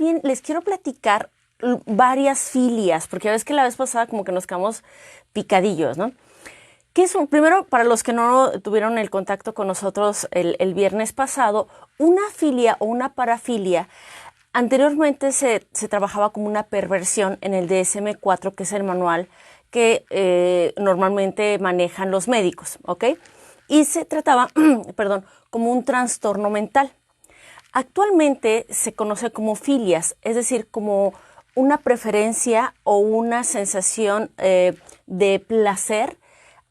bien les quiero platicar varias filias, porque ya ves que la vez pasada como que nos quedamos picadillos, ¿no? ¿Qué es primero, para los que no tuvieron el contacto con nosotros el viernes pasado, una filia o una parafilia, anteriormente se trabajaba como una perversión en el DSM-4, que es el manual que normalmente manejan los médicos, ¿ok? Y se trataba, perdón, como un trastorno mental. Actualmente se conoce como filias, es decir, como una preferencia o una sensación de placer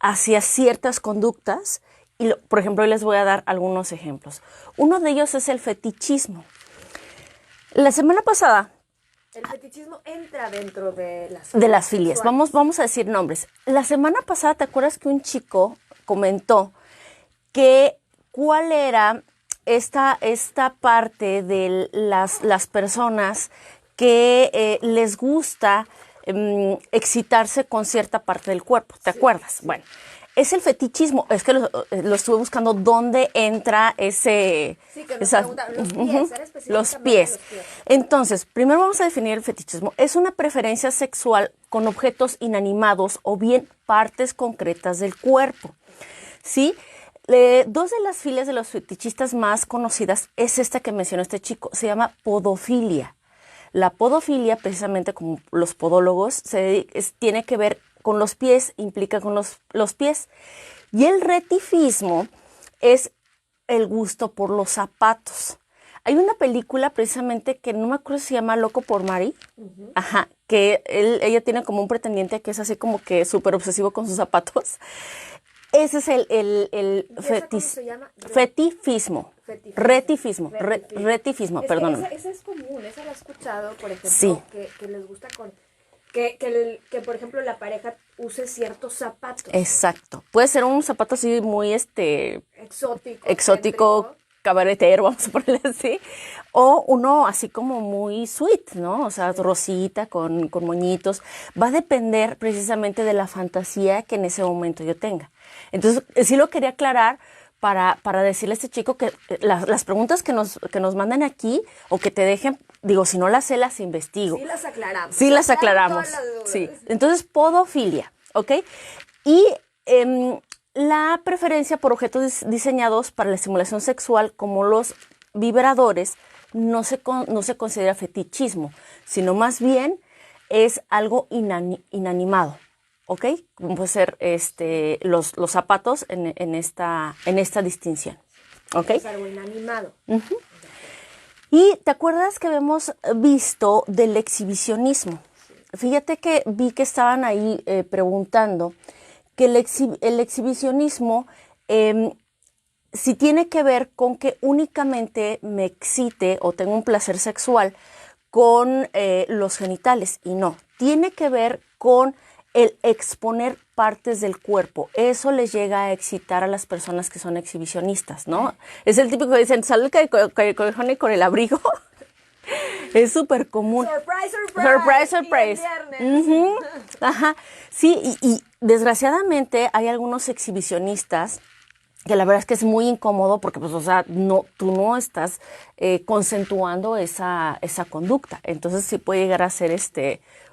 hacia ciertas conductas. Y por ejemplo, hoy les voy a dar algunos ejemplos. Uno de ellos es el fetichismo. La semana pasada... El fetichismo entra dentro de las filias. Vamos a decir nombres. La semana pasada, ¿te acuerdas que un chico comentó que cuál era esta parte de las personas que les gusta excitarse con cierta parte del cuerpo? ¿Te acuerdas? Sí. Bueno, es el fetichismo. Es que lo estuve buscando dónde entra ese... Sí, que nos preguntaron, los pies, era específicamente los pies. Entonces, primero vamos a definir el fetichismo. Es una preferencia sexual con objetos inanimados o bien partes concretas del cuerpo. ¿Sí? Dos de las filias de los fetichistas más conocidas es esta que mencionó este chico. Se llama podofilia. La podofilia, precisamente como los podólogos, tiene que ver con los pies, implica con los pies. Y el retifismo es el gusto por los zapatos. Hay una película precisamente que no me acuerdo si se llama Loco por Mary. Ajá, que ella tiene como un pretendiente que es así como que súper obsesivo con sus zapatos. Ese es el fetifismo. Retifismo, perdón. Ese es común, esa lo he escuchado, por ejemplo, sí. que les gusta que, por ejemplo, la pareja use ciertos zapatos. Exacto. Puede ser un zapato así muy exótico, cabaretero, vamos a ponerle así, o uno así como muy sweet, ¿no? O sea, rosita con moñitos. Va a depender precisamente de la fantasía que en ese momento yo tenga. Entonces, sí lo quería aclarar para decirle a este chico que las preguntas que nos manden aquí o que te dejen, digo, si no las sé, las investigo. Sí las aclaramos. Sí las aclaramos. Sí. Entonces, podofilia, ¿ok? Y la preferencia por objetos diseñados para la estimulación sexual, como los vibradores, no se considera fetichismo, sino más bien es algo inanimado, ¿ok? Como puede ser los zapatos en esta distinción, ¿ok? Es algo inanimado. Uh-huh. Y ¿te acuerdas que habíamos visto del exhibicionismo? Fíjate que vi que estaban ahí preguntando que el exhibicionismo si tiene que ver con que únicamente me excite o tengo un placer sexual con los genitales, y no, tiene que ver con el exponer partes del cuerpo. Eso les llega a excitar a las personas que son exhibicionistas, ¿no? Es el típico que dicen, sale el callejón con el abrigo. Es súper común. Surprise, surprise. Surprise, surprise. Ajá. Sí, y desgraciadamente hay algunos exhibicionistas que la verdad es que es muy incómodo porque, pues, o sea, tú no estás concentuando esa conducta. Entonces sí puede llegar a ser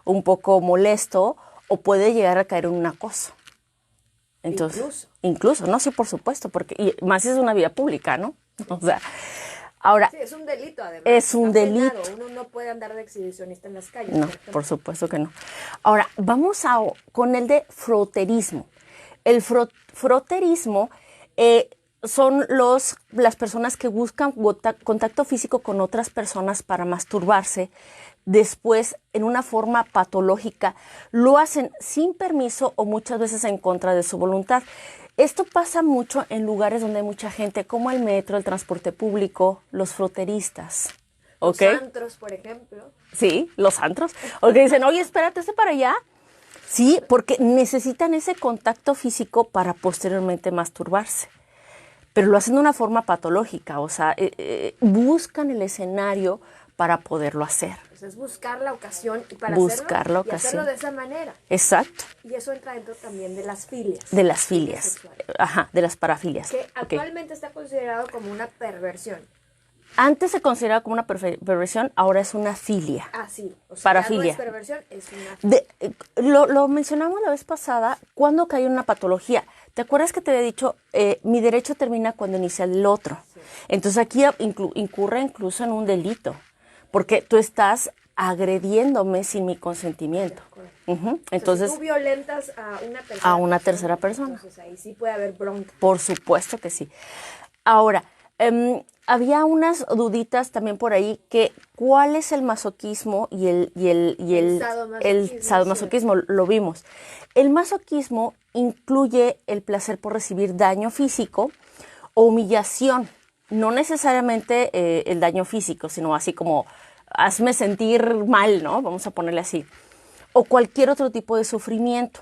un poco molesto o puede llegar a caer en un acoso. Entonces, incluso, ¿no? Sí, por supuesto, porque y más si es una vía pública, ¿no? O sea, ahora... Sí, es un delito, además. Es un delito. Uno no puede andar de exhibicionista en las calles. No, por supuesto que no. Ahora, vamos con el de froterismo. El froterismo son las personas que buscan contacto físico con otras personas para masturbarse. Después, en una forma patológica, lo hacen sin permiso o muchas veces en contra de su voluntad. Esto pasa mucho en lugares donde hay mucha gente, como el metro, el transporte público, los froteristas. ¿Okay? Los antros, por ejemplo. Sí, los antros. O que dicen, oye, espérate, para allá. Sí, porque necesitan ese contacto físico para posteriormente masturbarse. Pero lo hacen de una forma patológica, o sea, buscan el escenario para poderlo hacer. Pues es buscar la ocasión para hacerlo de esa manera. Exacto. Y eso entra dentro también de las filias. De las filias. Ajá, de las parafilias. Que actualmente está considerado como una perversión. Antes se consideraba como una perversión, ahora es una filia. Ah, sí. O sea, Parafilia. ya no es perversión, es una... Lo mencionamos la vez pasada, cuando cae una patología. ¿Te acuerdas que te había dicho, mi derecho termina cuando inicia el otro? Sí. Entonces aquí incurre incluso en un delito, porque tú estás agrediéndome sin mi consentimiento. Entonces, si tú violentas a una tercera persona. Entonces ahí sí puede haber bronca. Por supuesto que sí. Ahora, había unas duditas también por ahí que cuál es el masoquismo y el sadomasoquismo, lo vimos. El masoquismo incluye el placer por recibir daño físico o humillación, no necesariamente el daño físico, sino así como hazme sentir mal, ¿no? Vamos a ponerle así. O cualquier otro tipo de sufrimiento.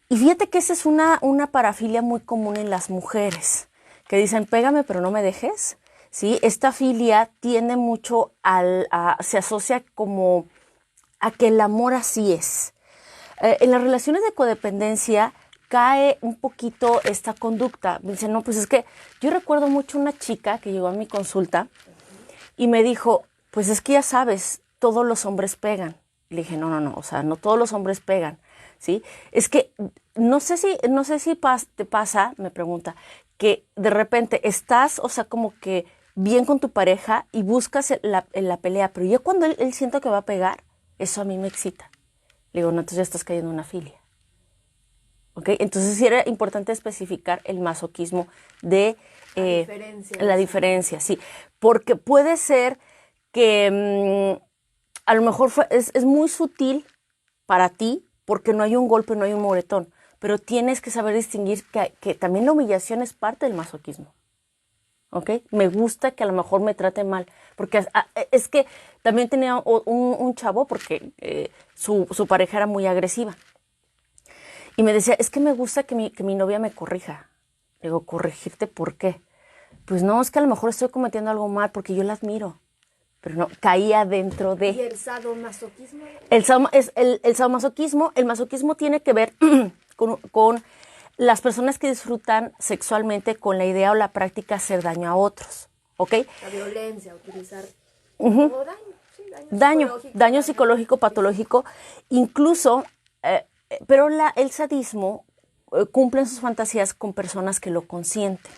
Y fíjate que esa es una parafilia muy común en las mujeres, que dicen, pégame pero no me dejes, ¿sí? Esta filia tiende mucho se asocia como a que el amor así es. En las relaciones de codependencia cae un poquito esta conducta. Dicen, no, pues es que yo recuerdo mucho una chica que llegó a mi consulta y me dijo, pues es que ya sabes, todos los hombres pegan. Le dije, no, o sea, no todos los hombres pegan, ¿sí? Es que no sé si te pasa, me pregunta, que de repente estás, o sea, como que bien con tu pareja y buscas la pelea, pero ya cuando él siente que va a pegar, eso a mí me excita. Le digo, no, entonces ya estás cayendo en una filia. ¿Ok? Entonces sí era importante especificar el masoquismo de la diferencia, sí. Porque puede ser que a lo mejor es muy sutil para ti porque no hay un golpe, no hay un moretón, pero tienes que saber distinguir que también la humillación es parte del masoquismo. ¿Ok? Me gusta que a lo mejor me trate mal, porque es que también tenía un chavo porque su pareja era muy agresiva. Y me decía, es que me gusta que mi novia me corrija. Le digo, ¿corregirte por qué? Pues no, es que a lo mejor estoy cometiendo algo mal porque yo la admiro. Pero no, caía dentro de... ¿Y el sadomasoquismo? El sadomasoquismo, el masoquismo tiene que ver con las personas que disfrutan sexualmente con la idea o la práctica de hacer daño a otros, ¿ok? La violencia, utilizar... O daño psicológico, patológico, incluso, pero el sadismo cumple sus fantasías con personas que lo consienten,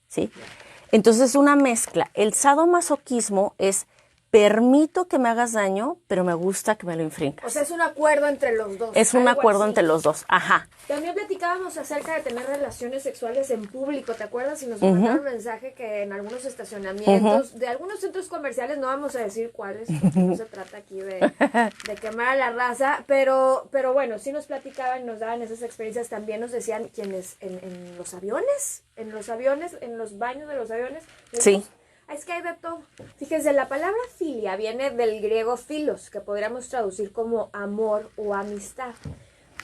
¿sí? Entonces es una mezcla. El sadomasoquismo es permito que me hagas daño, pero me gusta que me lo infringas. O sea, es un acuerdo entre los dos. Es un acuerdo entre los dos, ajá. También platicábamos acerca de tener relaciones sexuales en público, ¿te acuerdas? Y nos mandaron un mensaje que en algunos estacionamientos, de algunos centros comerciales, no vamos a decir cuáles, porque no se trata aquí de quemar a la raza, pero bueno, sí nos platicaban, nos daban esas experiencias, también nos decían quienes en los aviones, en los baños de los aviones. Sí. Es que hay de todo. Fíjense, la palabra filia viene del griego philos, que podríamos traducir como amor o amistad.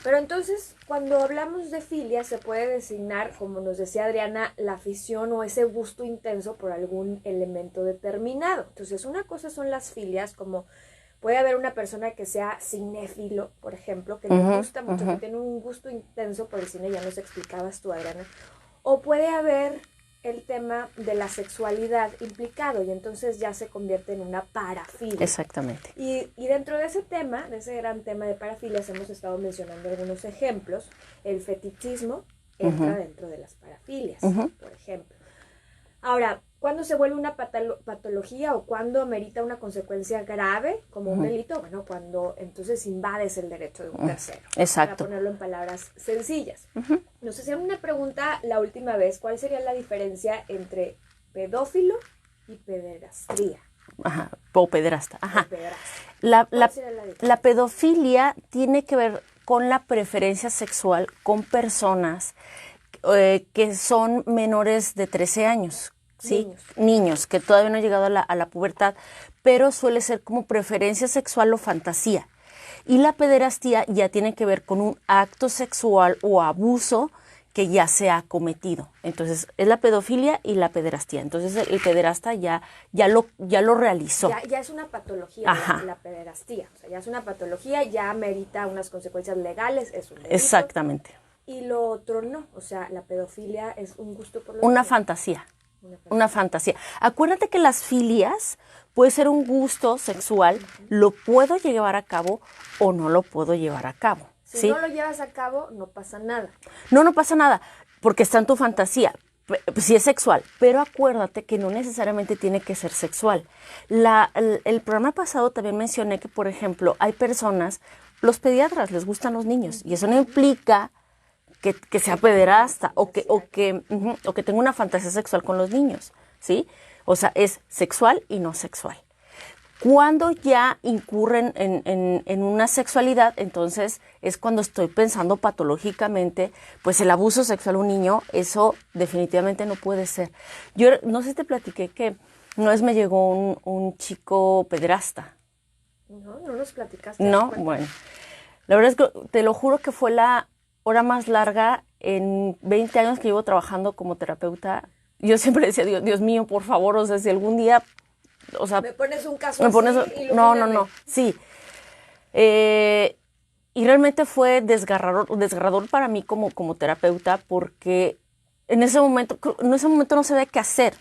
Pero entonces, cuando hablamos de filia, se puede designar, como nos decía Adriana, la afición o ese gusto intenso por algún elemento determinado. Entonces, una cosa son las filias, como puede haber una persona que sea cinéfilo, por ejemplo, que le gusta mucho, que tiene un gusto intenso por el cine, ya nos explicabas tú, Adriana. O puede haber el tema de la sexualidad implicado y entonces ya se convierte en una parafilia. Exactamente. Y dentro de ese tema, de ese gran tema de parafilias, hemos estado mencionando algunos ejemplos. El fetichismo entra dentro de las parafilias, por ejemplo. Ahora, ¿cuándo se vuelve una patología o cuándo amerita una consecuencia grave como un delito? Bueno, cuando entonces invades el derecho de un tercero. Exacto. Para ponerlo en palabras sencillas. Nos hacían una pregunta la última vez, ¿cuál sería la diferencia entre pedófilo y pederastía? Ajá, o pederasta. Ajá. Pederasta. La pedofilia tiene que ver con la preferencia sexual con personas que son menores de 13 años, ¿sí? Niños que todavía no han llegado a la pubertad, pero suele ser como preferencia sexual o fantasía. Y la pederastía ya tiene que ver con un acto sexual o abuso que ya se ha cometido. Entonces, es la pedofilia y la pederastía. Entonces, el pederasta ya lo realizó. Ya es una patología la pederastía. O sea, ya es una patología, ya merita unas consecuencias legales, es un delito. Exactamente. Y lo otro no. O sea, la pedofilia es un gusto por lo una fantasía. Una fantasía. Acuérdate que las filias puede ser un gusto sexual, lo puedo llevar a cabo o no lo puedo llevar a cabo. Si no lo llevas a cabo, no pasa nada. No pasa nada, porque está en tu fantasía. Si es sexual, pero acuérdate que no necesariamente tiene que ser sexual. El programa pasado también mencioné que, por ejemplo, hay personas, los pediatras les gustan los niños y eso no implica que sea pederasta o que tenga una fantasía sexual con los niños, ¿sí? O sea, es sexual y no sexual. Cuando ya incurren en una sexualidad, entonces es cuando estoy pensando patológicamente, pues el abuso sexual a un niño, eso definitivamente no puede ser. Yo no sé si te platiqué que una vez me llegó un chico pederasta. No nos platicaste. No, bueno. La verdad es que te lo juro que fue la hora más larga en 20 años que llevo trabajando como terapeuta. Yo siempre decía, Dios mío, por favor, o sea, si algún día... O sea, me pones un caso me pones, así, no, sí. Y realmente fue desgarrador para mí como terapeuta porque en ese momento no sabía qué hacer.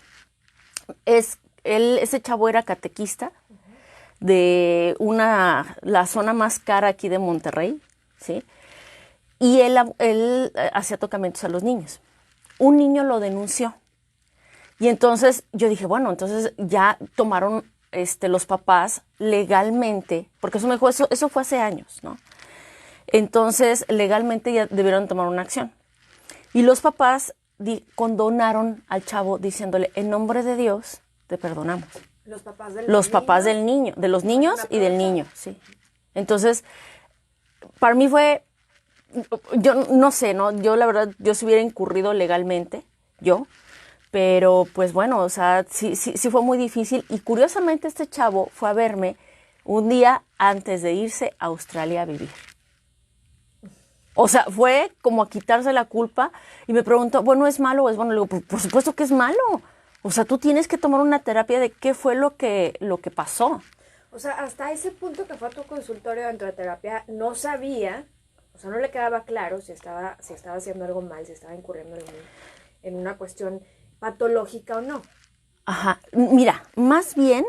Ese chavo era catequista de la zona más cara aquí de Monterrey, ¿sí? Y él hacía tocamientos a los niños. Un niño lo denunció. Y entonces yo dije, bueno, entonces ya tomaron los papás legalmente, porque eso me dijo, eso fue hace años, ¿no? Entonces legalmente ya debieron tomar una acción. Y los papás condonaron al chavo diciéndole, en nombre de Dios, te perdonamos. Los papás del niño, de los niños y del niño, sí. Entonces, para mí fue, yo no sé, ¿no? Yo la verdad, yo si hubiera incurrido legalmente, pero pues bueno, o sea, sí fue muy difícil. Y curiosamente este chavo fue a verme un día antes de irse a Australia a vivir. O sea, fue como a quitarse la culpa y me preguntó, bueno, ¿es malo o es bueno? Le digo, por supuesto que es malo. O sea, tú tienes que tomar una terapia de qué fue lo que pasó. O sea, hasta ese punto que fue a tu consultorio dentro de terapia, no sabía, o sea, no le quedaba claro si estaba haciendo algo mal, si estaba incurriendo en una cuestión patológica o no. Ajá, mira, más bien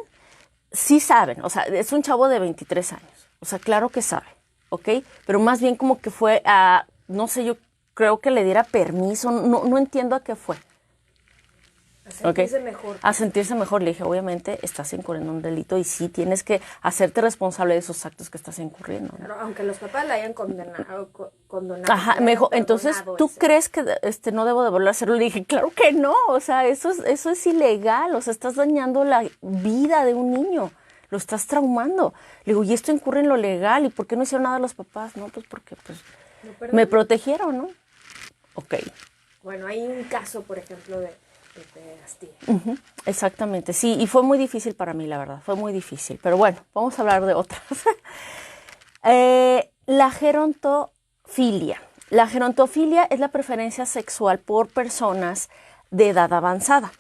sí saben, o sea, es un chavo de 23 años, o sea, claro que sabe, ¿ok? Pero más bien como que fue a, no sé, yo creo que le diera permiso, no entiendo a qué fue. A sentirse mejor. A sentirse mejor. Le dije, obviamente estás incurriendo en un delito y sí tienes que hacerte responsable de esos actos que estás incurriendo, ¿no? Claro, aunque los papás la hayan condonado. Ajá, me dijo, entonces, ¿tú crees que no debo de volver a hacerlo? Le dije, claro que no, o sea, eso es ilegal, o sea, estás dañando la vida de un niño, lo estás traumando. Le digo, y esto incurre en lo legal, ¿y por qué no hicieron nada los papás? No, pues porque me protegieron, ¿no? Ok. Bueno, hay un caso, por ejemplo, de pederastía. Exactamente, sí, y fue muy difícil para mí, la verdad, fue muy difícil. Pero bueno, vamos a hablar de otras. La gerontofilia. La gerontofilia es la preferencia sexual por personas de edad avanzada.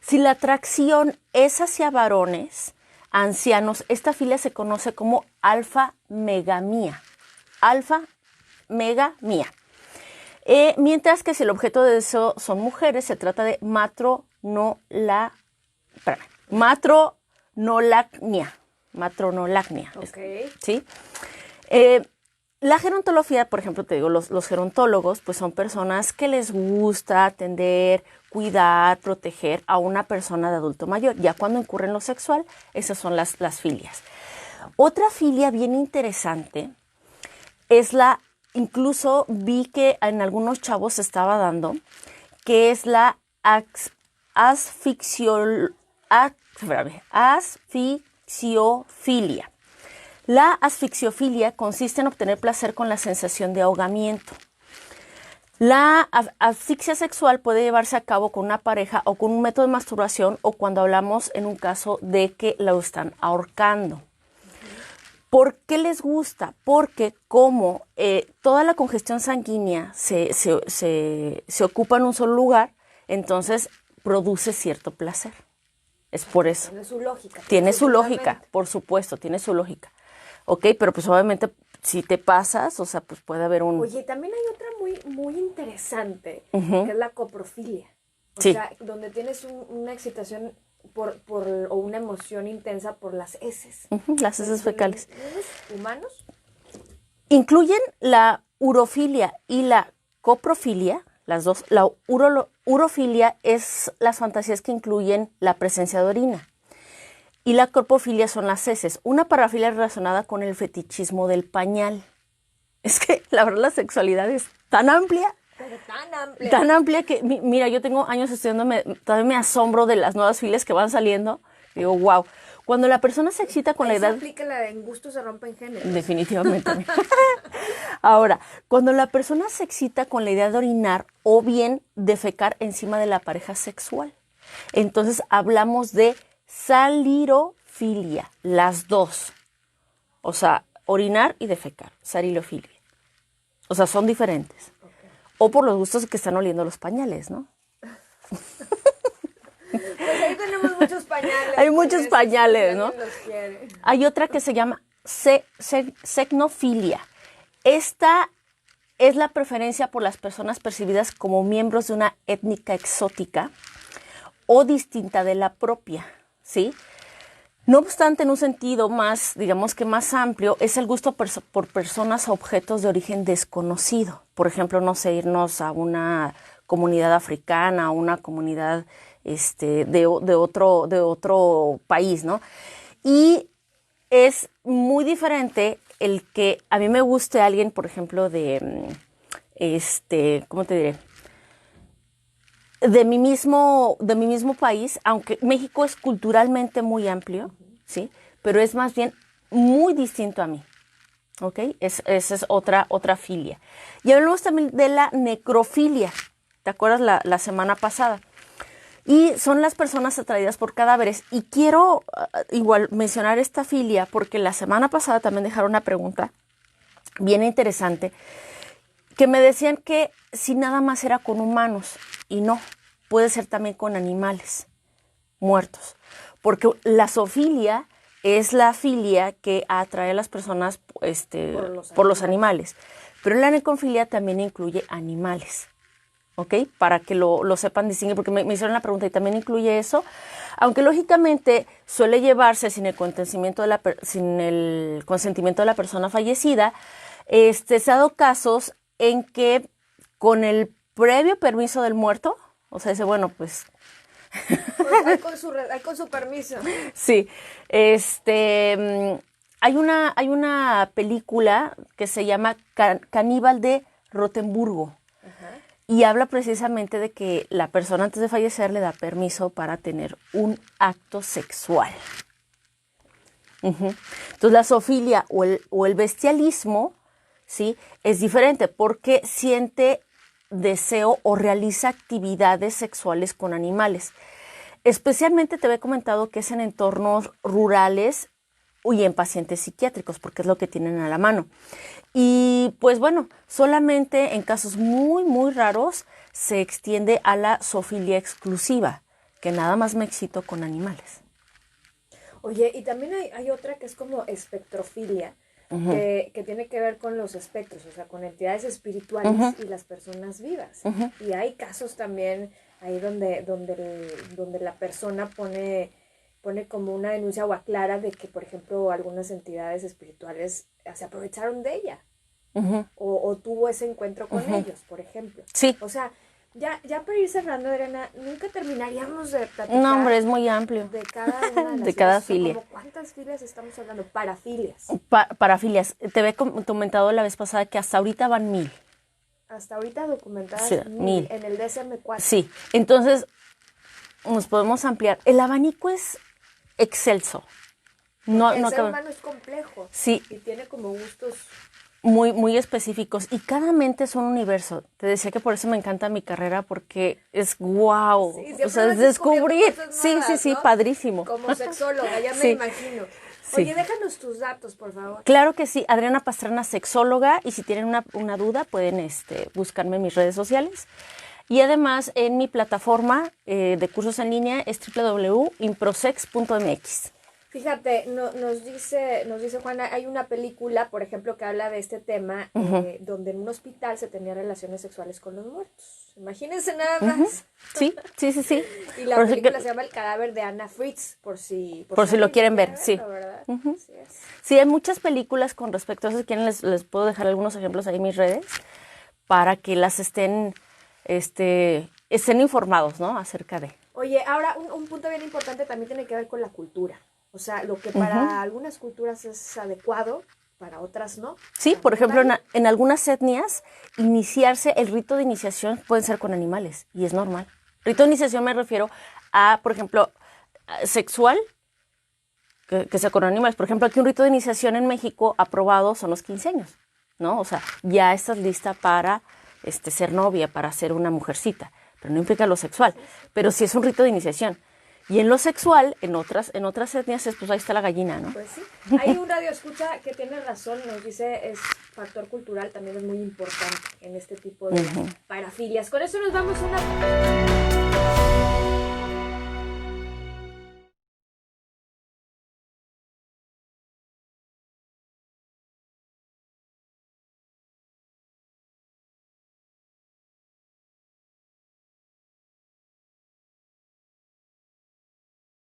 Si la atracción es hacia varones ancianos, esta filia se conoce como alfa-megamia. Alfa-megamia. Mientras que si el objeto de deseo son mujeres, se trata de matronolacnia. Okay. ¿Sí? La gerontología, por ejemplo, te digo, los gerontólogos, pues son personas que les gusta atender, cuidar, proteger a una persona de adulto mayor. Ya cuando incurre en lo sexual, esas son las filias. Otra filia bien interesante es incluso vi que en algunos chavos se estaba dando, que es la asfixiofilia. La asfixiofilia consiste en obtener placer con la sensación de ahogamiento. La asfixia sexual puede llevarse a cabo con una pareja o con un método de masturbación o cuando hablamos en un caso de que lo están ahorcando. ¿Por qué les gusta? Porque como toda la congestión sanguínea se ocupa en un solo lugar, entonces produce cierto placer. Es por eso. Tiene su lógica. Tiene su lógica, por supuesto, tiene su lógica. Ok, pero pues obviamente si te pasas, o sea, pues puede haber un... Oye, también hay otra muy, muy interesante, que es la coprofilia. O Sí. sea, donde tienes una excitación o una emoción intensa por las heces. Las heces fecales. ¿Los humanos? Incluyen la urofilia y la coprofilia, las dos. La urofilia es las fantasías que incluyen la presencia de orina. Y la coprofilia son las heces. Una parafilia relacionada con el fetichismo del pañal. Es que la verdad la sexualidad es tan amplia. Pero tan amplia. Tan amplia que, mira, yo tengo años estudiando, todavía me asombro de las nuevas filias que van saliendo. Digo, wow. Cuando la persona se excita con la Ahí se edad... aplica la de en gusto se rompen géneros. Definitivamente. Ahora, cuando la persona se excita con la idea de orinar o bien defecar encima de la pareja sexual, entonces hablamos de salirofilia, las dos. O sea, orinar y defecar, salirofilia. O sea, son diferentes. Okay. O por los gustos que están oliendo los pañales, ¿no? Pues ahí tenemos muchos pañales. Hay muchos pañales, ¿no? Los quiere. Hay otra que se llama secnofilia. Esta es la preferencia por las personas percibidas como miembros de una étnica exótica o distinta de la propia, ¿sí? No obstante, en un sentido más, digamos que más amplio, es el gusto por personas o objetos de origen desconocido. Por ejemplo, no sé, irnos a una comunidad africana, a una comunidad de otro país, ¿no? Y es muy diferente el que a mí me guste alguien, por ejemplo, ¿cómo te diré? De mi mismo país, aunque México es culturalmente muy amplio, ¿sí? Pero es más bien muy distinto a mí, ¿ok? Esa es otra filia. Y hablamos también de la necrofilia, ¿te acuerdas la semana pasada? Y son las personas atraídas por cadáveres. Y quiero igual mencionar esta filia porque la semana pasada también dejaron una pregunta bien interesante que me decían que si nada más era con humanos, y no, puede ser también con animales muertos, porque la zoofilia es la filia que atrae a las personas por los animales, pero la necrofilia también incluye animales, ¿ok? Para que lo sepan distinguir, porque me hicieron la pregunta y también incluye eso, aunque lógicamente suele llevarse sin el consentimiento de la persona fallecida. Se ha dado casos en que con el previo permiso del muerto, o sea, dice, bueno, pues... Hay con su permiso. Sí, hay una película que se llama Caníbal de Rotemburgo. Ajá. Y habla precisamente de que la persona antes de fallecer le da permiso para tener un acto sexual. Entonces la zoofilia o el bestialismo, ¿sí? Es diferente porque siente deseo o realiza actividades sexuales con animales. Especialmente te había comentado que es en entornos rurales y en pacientes psiquiátricos, porque es lo que tienen a la mano. Y pues bueno, solamente en casos muy, muy raros se extiende a la zoofilia exclusiva, que nada más me excito con animales. Oye, y también hay otra que es como espectrofilia, que tiene que ver con los espectros, o sea, con entidades espirituales y las personas vivas. Y hay casos también ahí donde la persona pone como una denuncia o aclara de que, por ejemplo, algunas entidades espirituales se aprovecharon de ella o tuvo ese encuentro con ellos, por ejemplo. Sí. O sea, ya para ir cerrando, Adriana, nunca terminaríamos de platicar. No, hombre, es muy amplio. De cada una de las de cada filias. filia. ¿Cuántas filias estamos hablando? Parafilias. Parafilias. Te había comentado la vez pasada que hasta ahorita van 1000. Hasta ahorita documentadas Sí, 1000 en el DSM-4. Sí, entonces nos podemos ampliar. El abanico es excelso. El ser humano es complejo. Sí. Y tiene como gustos muy, muy específicos. Y cada mente es un universo. Te decía que por eso me encanta mi carrera, porque es wow. Sí, o sea, es descubrir. Nuevas, Sí, ¿no? padrísimo. Como sexóloga, ya me Sí. imagino. Sí. Oye, déjanos tus datos, por favor. Claro que sí, Adriana Pastrana, sexóloga, y si tienen una duda pueden buscarme en mis redes sociales. Y además en mi plataforma de cursos en línea es www.improsex.mx. Fíjate, nos dice Juana, hay una película, por ejemplo, que habla de este tema, donde en un hospital se tenían relaciones sexuales con los muertos. Imagínense nada más. Sí. Y la película se llama El cadáver de Anna Fritz, por si lo quieren ver, sí. ¿Verdad? Así es. Sí, hay muchas películas con respecto a eso. Si quieren, les puedo dejar algunos ejemplos ahí en mis redes para que las estén informados, ¿no? Acerca de. Oye, ahora un punto bien importante también tiene que ver con la cultura. O sea, lo que para algunas culturas es adecuado, para otras no. Sí, por ejemplo, en algunas etnias, el rito de iniciación puede ser con animales, y es normal. Rito de iniciación me refiero a, por ejemplo, sexual, que sea con animales. Por ejemplo, aquí un rito de iniciación en México aprobado son los 15 años, ¿no? O sea, ya estás lista para ser novia, para ser una mujercita, pero no implica lo sexual. Pero sí es un rito de iniciación. Y en lo sexual, en otras etnias, pues ahí está la gallina, ¿no? Pues sí. Hay un radio escucha que tiene razón, nos dice, es factor cultural, también es muy importante en este tipo de parafilias. Con eso nos vamos a una...